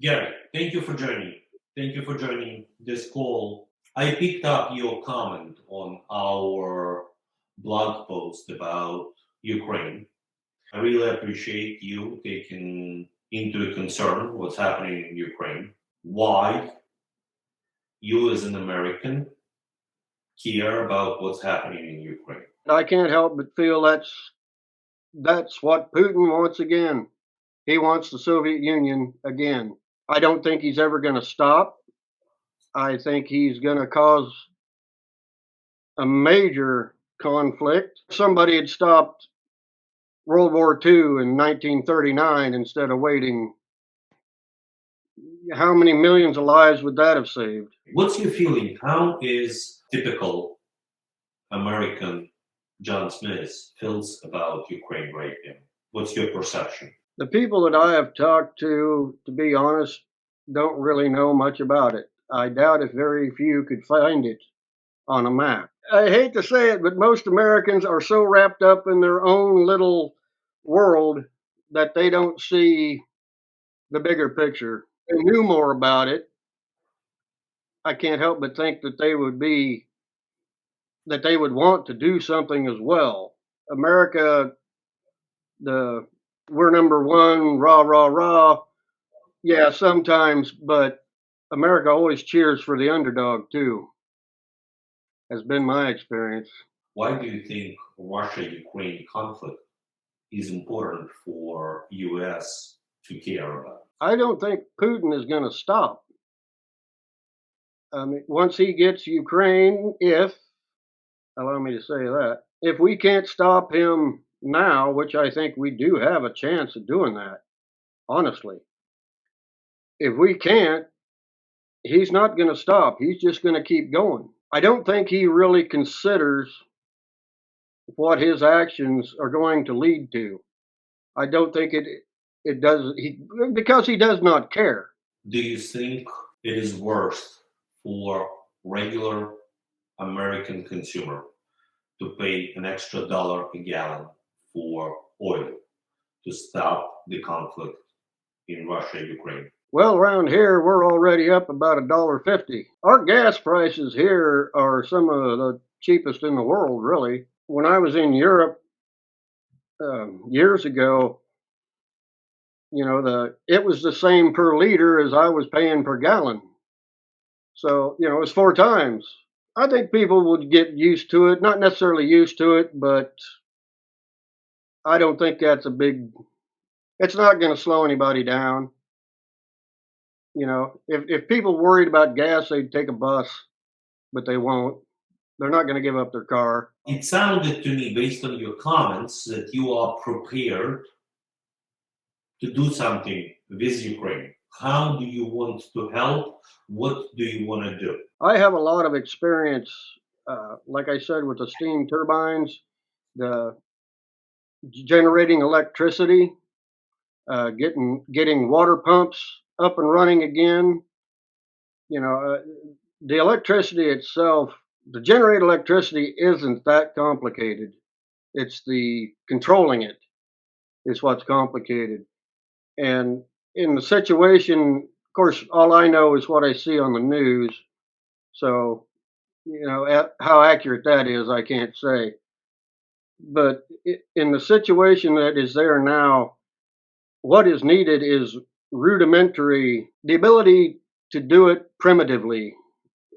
Gary, thank you for joining. Thank you for joining this call. I picked up your comment on our blog post about Ukraine. I really appreciate you taking into concern what's happening in Ukraine. Why you as an American care about what's happening in Ukraine. I can't help but feel that's what Putin wants again. He wants the Soviet Union again. I don't think he's ever going to stop. I think he's going to cause a major conflict. If somebody had stopped World War II in 1939 instead of waiting, how many millions of lives would that have saved? What's your feeling? How is typical American John Smith feels about Ukraine right now? What's your perception? The people that I have talked to be honest, don't really know much about it. I doubt if very few could find it on a map. I hate to say it, but most Americans are so wrapped up in their own little world that they don't see the bigger picture. If they knew more about it, I can't help but think that they would want to do something as well. America, we're number one, rah, rah, rah. Yeah, sometimes, but America always cheers for the underdog too, has been my experience. Why do you think Russia-Ukraine conflict is important for US to care about? I don't think Putin is going to stop. I mean, once he gets Ukraine, allow me to say that, if we can't stop him now, which I think we do have a chance of doing that, honestly, if we can't, he's not going to stop. He's just going to keep going. I don't think he really considers what his actions are going to lead to. I don't think it does, because he does not care. Do you think it is worse for regular American consumer to pay an extra dollar a gallon for oil to stop the conflict in Russia, Ukraine? Well, around here, we're already up about $1.50. Our gas prices here are some of the cheapest in the world, really. When I was in Europe years ago, it was the same per liter as I was paying per gallon. So, it was 4 times. I think people would get used to it, not necessarily used to it, but I don't think it's not going to slow anybody down. If people worried about gas, they'd take a bus, but they won't. They're not going to give up their car. It sounded to me, based on your comments, that you are prepared to do something with Ukraine. How do you want to help? What do you want to do? I have a lot of experience, like I said, with the steam turbines, the generating electricity, getting water pumps up and running again. The electricity itself, to generate electricity isn't that complicated. It's the controlling it is what's complicated. And in the situation, of course, all I know is what I see on the news. So, how accurate that is, I can't say. But in the situation that is there now, what is needed is rudimentary, the ability to do it primitively,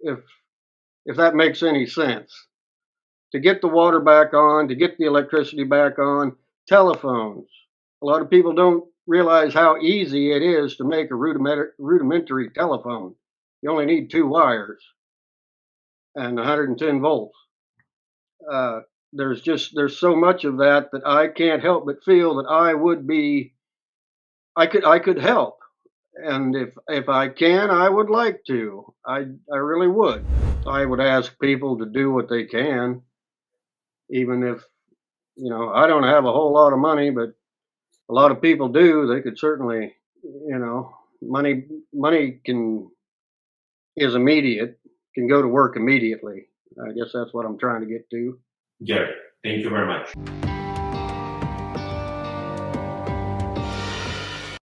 if that makes any sense. To get the water back on, to get the electricity back on, telephones. A lot of people don't realize how easy it is to make a rudimentary telephone. You only need 2 wires and 110 volts. There's so much of that I can't help but feel that I could help. And if I can, I would like to. I really would. I would ask people to do what they can, even if, I don't have a whole lot of money, but a lot of people do. They could certainly, money is immediate, can go to work immediately. I guess that's what I'm trying to get to. Gary, thank you very much.